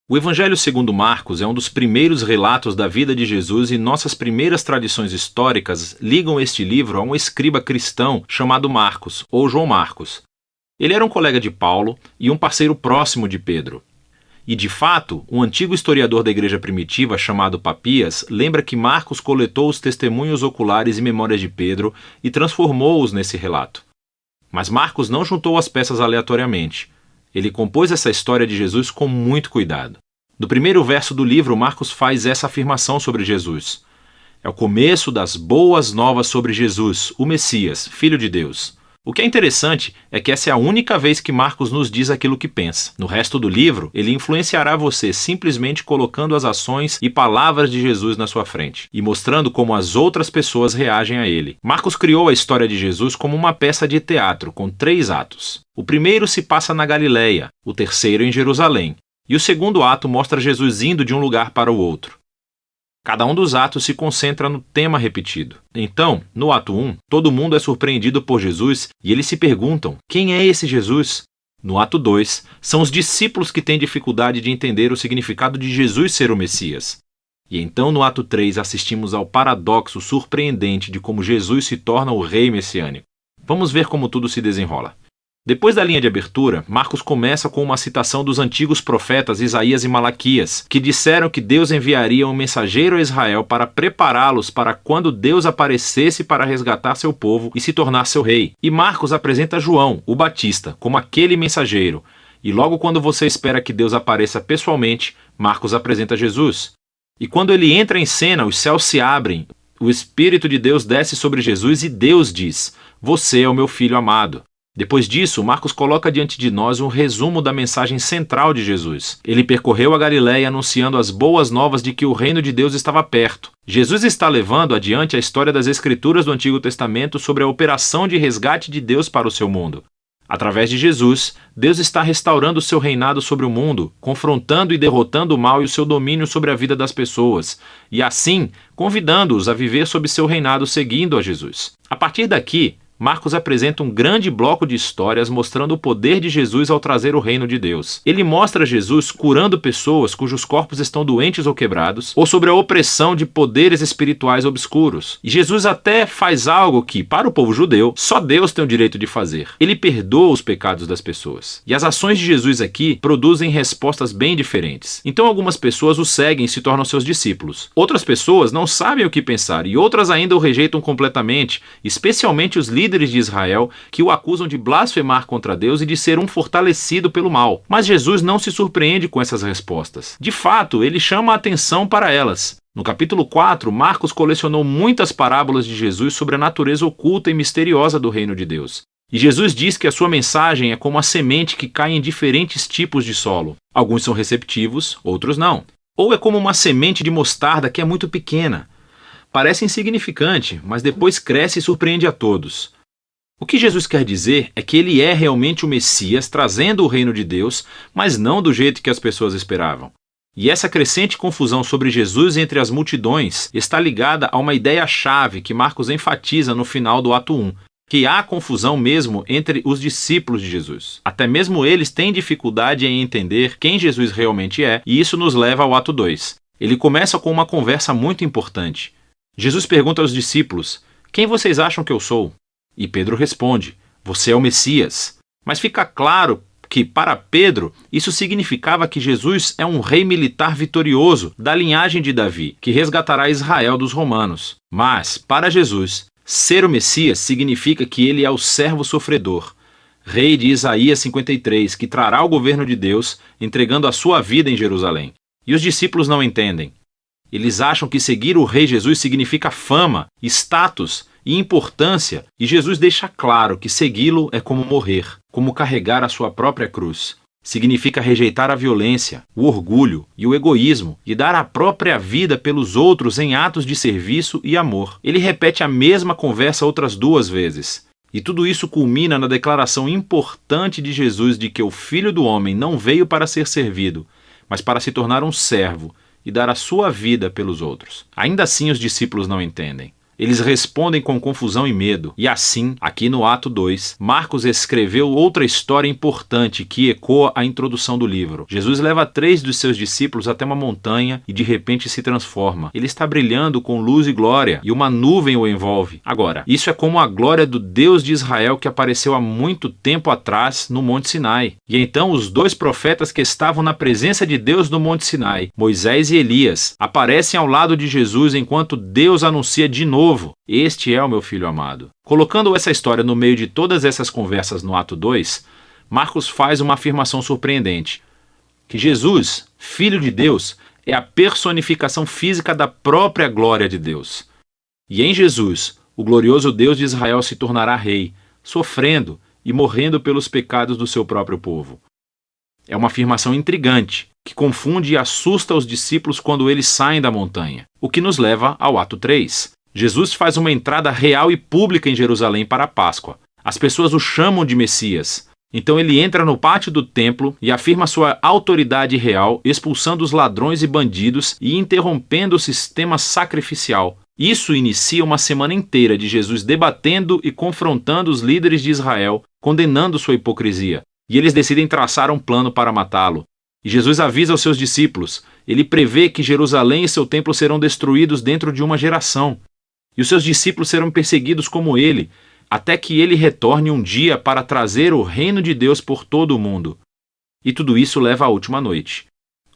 O Evangelho segundo Marcos é um dos primeiros relatos da vida de Jesus e nossas primeiras tradições históricas ligam este livro a um escriba cristão chamado Marcos, ou João Marcos. Ele era um colega de Paulo e um parceiro próximo de Pedro. E, de fato, um antigo historiador da igreja primitiva chamado Papias lembra que Marcos coletou os testemunhos oculares e memórias de Pedro e transformou-os nesse relato. Mas Marcos não juntou as peças aleatoriamente. Ele compôs essa história de Jesus com muito cuidado. No primeiro verso do livro, Marcos faz essa afirmação sobre Jesus. É o começo das boas novas sobre Jesus, o Messias, Filho de Deus. O que é interessante é que essa é a única vez que Marcos nos diz aquilo que pensa. No resto do livro, ele influenciará você simplesmente colocando as ações e palavras de Jesus na sua frente e mostrando como as outras pessoas reagem a ele. Marcos criou a história de Jesus como uma peça de teatro com 3 atos. O primeiro se passa na Galileia, o terceiro em Jerusalém, e o segundo ato mostra Jesus indo de um lugar para o outro. Cada um dos atos se concentra no tema repetido. Então, no ato 1, todo mundo é surpreendido por Jesus e eles se perguntam: quem é esse Jesus? No ato 2, são os discípulos que têm dificuldade de entender o significado de Jesus ser o Messias. E então, no ato 3, assistimos ao paradoxo surpreendente de como Jesus se torna o rei messiânico. Vamos ver como tudo se desenrola. Depois da linha de abertura, Marcos começa com uma citação dos antigos profetas Isaías e Malaquias, que disseram que Deus enviaria um mensageiro a Israel para prepará-los para quando Deus aparecesse para resgatar seu povo e se tornar seu rei. E Marcos apresenta João, o Batista, como aquele mensageiro. E logo quando você espera que Deus apareça pessoalmente, Marcos apresenta Jesus. E quando ele entra em cena, os céus se abrem, o Espírito de Deus desce sobre Jesus e Deus diz: "Você é o meu filho amado." Depois disso, Marcos coloca diante de nós um resumo da mensagem central de Jesus. Ele percorreu a Galileia anunciando as boas novas de que o reino de Deus estava perto. Jesus está levando adiante a história das Escrituras do Antigo Testamento sobre a operação de resgate de Deus para o seu mundo. Através de Jesus, Deus está restaurando o seu reinado sobre o mundo, confrontando e derrotando o mal e o seu domínio sobre a vida das pessoas, e assim, convidando-os a viver sob seu reinado seguindo a Jesus. A partir daqui, Marcos apresenta um grande bloco de histórias mostrando o poder de Jesus ao trazer o reino de Deus. Ele mostra Jesus curando pessoas cujos corpos estão doentes ou quebrados, ou sobre a opressão de poderes espirituais obscuros. E Jesus até faz algo que, para o povo judeu, só Deus tem o direito de fazer. Ele perdoa os pecados das pessoas. E as ações de Jesus aqui produzem respostas bem diferentes. Então algumas pessoas o seguem e se tornam seus discípulos. Outras pessoas não sabem o que pensar e outras ainda o rejeitam completamente, especialmente os líderes de Israel, que o acusam de blasfemar contra Deus e de ser um fortalecido pelo mal. Mas Jesus não se surpreende com essas respostas. De fato, ele chama a atenção para elas. No capítulo 4, Marcos colecionou muitas parábolas de Jesus sobre a natureza oculta e misteriosa do reino de Deus. E Jesus diz que a sua mensagem é como a semente que cai em diferentes tipos de solo. Alguns são receptivos, outros não. Ou é como uma semente de mostarda que é muito pequena. Parece insignificante, mas depois cresce e surpreende a todos. O que Jesus quer dizer é que ele é realmente o Messias trazendo o reino de Deus, mas não do jeito que as pessoas esperavam. E essa crescente confusão sobre Jesus entre as multidões está ligada a uma ideia-chave que Marcos enfatiza no final do ato 1, que há confusão mesmo entre os discípulos de Jesus. Até mesmo eles têm dificuldade em entender quem Jesus realmente é, e isso nos leva ao ato 2. Ele começa com uma conversa muito importante. Jesus pergunta aos discípulos: "Quem vocês acham que eu sou?" E Pedro responde: "Você é o Messias." Mas fica claro que, para Pedro, isso significava que Jesus é um rei militar vitorioso da linhagem de Davi, que resgatará Israel dos romanos. Mas, para Jesus, ser o Messias significa que ele é o servo sofredor, rei de Isaías 53, que trará o governo de Deus, entregando a sua vida em Jerusalém. E os discípulos não entendem. Eles acham que seguir o rei Jesus significa fama, status e importância, e Jesus deixa claro que segui-lo é como morrer, como carregar a sua própria cruz. Significa rejeitar a violência, o orgulho e o egoísmo e dar a própria vida pelos outros em atos de serviço e amor. Ele repete a mesma conversa outras 2 vezes. E tudo isso culmina na declaração importante de Jesus de que o Filho do Homem não veio para ser servido, mas para se tornar um servo e dar a sua vida pelos outros. Ainda assim os discípulos não entendem. Eles respondem com confusão e medo. E assim, aqui no ato 2, Marcos escreveu outra história importante que ecoa a introdução do livro. Jesus leva 3 dos seus discípulos até uma montanha e de repente se transforma. Ele está brilhando com luz e glória e uma nuvem o envolve. Agora, isso é como a glória do Deus de Israel que apareceu há muito tempo atrás no Monte Sinai. E então os 2 profetas que estavam na presença de Deus no Monte Sinai, Moisés e Elias, aparecem ao lado de Jesus enquanto Deus anuncia de novo: "Este é o meu filho amado." Colocando essa história no meio de todas essas conversas no ato 2, Marcos faz uma afirmação surpreendente: que Jesus, Filho de Deus, é a personificação física da própria glória de Deus. E em Jesus, o glorioso Deus de Israel se tornará rei, sofrendo e morrendo pelos pecados do seu próprio povo. É uma afirmação intrigante, que confunde e assusta os discípulos quando eles saem da montanha, o que nos leva ao ato 3. Jesus faz uma entrada real e pública em Jerusalém para a Páscoa. As pessoas o chamam de Messias. Então ele entra no pátio do templo e afirma sua autoridade real, expulsando os ladrões e bandidos e interrompendo o sistema sacrificial. Isso inicia uma semana inteira de Jesus debatendo e confrontando os líderes de Israel, condenando sua hipocrisia. E eles decidem traçar um plano para matá-lo. E Jesus avisa aos seus discípulos. Ele prevê que Jerusalém e seu templo serão destruídos dentro de uma geração. E os seus discípulos serão perseguidos como ele, até que ele retorne um dia para trazer o reino de Deus por todo o mundo. E tudo isso leva à última noite,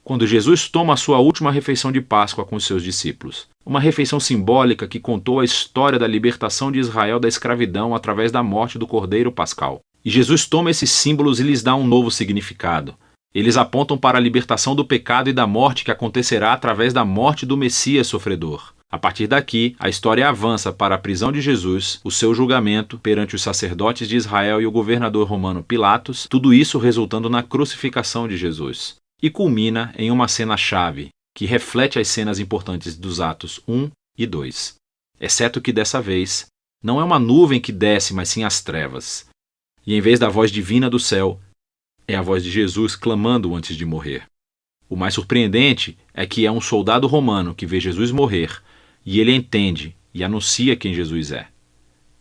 quando Jesus toma a sua última refeição de Páscoa com os seus discípulos. Uma refeição simbólica que contou a história da libertação de Israel da escravidão através da morte do Cordeiro Pascal. E Jesus toma esses símbolos e lhes dá um novo significado. Eles apontam para a libertação do pecado e da morte que acontecerá através da morte do Messias sofredor. A partir daqui, a história avança para a prisão de Jesus, o seu julgamento perante os sacerdotes de Israel e o governador romano Pilatos, tudo isso resultando na crucificação de Jesus. E culmina em uma cena-chave, que reflete as cenas importantes dos atos 1 e 2. Exceto que dessa vez, não é uma nuvem que desce, mas sim as trevas. E em vez da voz divina do céu, é a voz de Jesus clamando antes de morrer. O mais surpreendente é que é um soldado romano que vê Jesus morrer, e ele entende e anuncia quem Jesus é.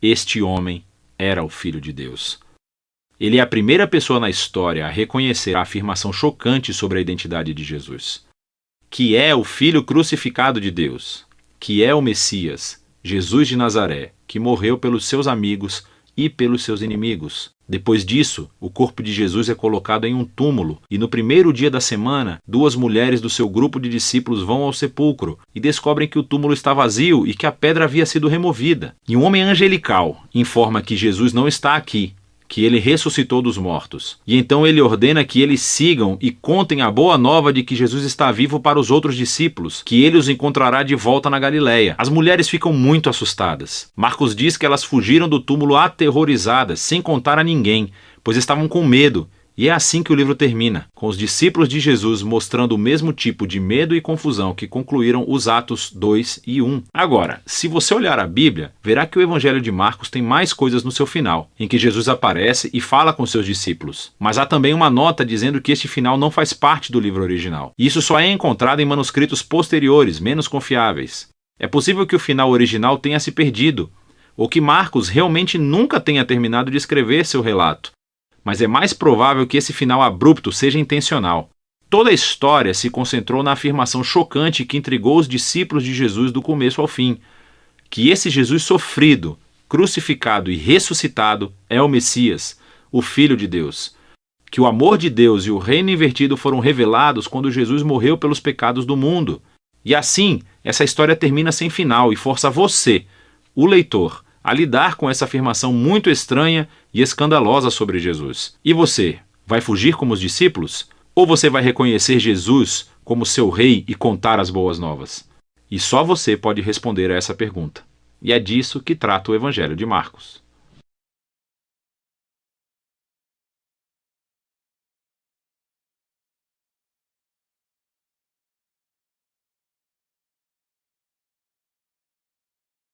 Este homem era o Filho de Deus. Ele é a primeira pessoa na história a reconhecer a afirmação chocante sobre a identidade de Jesus, que é o Filho crucificado de Deus, que é o Messias, Jesus de Nazaré, que morreu pelos seus amigos e pelos seus inimigos. Depois disso, o corpo de Jesus é colocado em um túmulo, e no primeiro dia da semana, 2 mulheres do seu grupo de discípulos vão ao sepulcro e descobrem que o túmulo está vazio e que a pedra havia sido removida. E um homem angelical informa que Jesus não está aqui, que ele ressuscitou dos mortos. E então ele ordena que eles sigam e contem a boa nova de que Jesus está vivo para os outros discípulos, que ele os encontrará de volta na Galileia. As mulheres ficam muito assustadas. Marcos diz que elas fugiram do túmulo aterrorizadas, sem contar a ninguém, pois estavam com medo. E é assim que o livro termina, com os discípulos de Jesus mostrando o mesmo tipo de medo e confusão que concluíram os Atos 2 e 1. Agora, se você olhar a Bíblia, verá que o Evangelho de Marcos tem mais coisas no seu final, em que Jesus aparece e fala com seus discípulos. Mas há também uma nota dizendo que este final não faz parte do livro original. E isso só é encontrado em manuscritos posteriores, menos confiáveis. É possível que o final original tenha se perdido, ou que Marcos realmente nunca tenha terminado de escrever seu relato. Mas é mais provável que esse final abrupto seja intencional. Toda a história se concentrou na afirmação chocante que intrigou os discípulos de Jesus do começo ao fim, que esse Jesus sofrido, crucificado e ressuscitado é o Messias, o Filho de Deus, que o amor de Deus e o reino invertido foram revelados quando Jesus morreu pelos pecados do mundo. E assim, essa história termina sem final e força você, o leitor, a lidar com essa afirmação muito estranha e escandalosa sobre Jesus. E você, vai fugir como os discípulos? Ou você vai reconhecer Jesus como seu rei e contar as boas novas? E só você pode responder a essa pergunta. E é disso que trata o Evangelho de Marcos.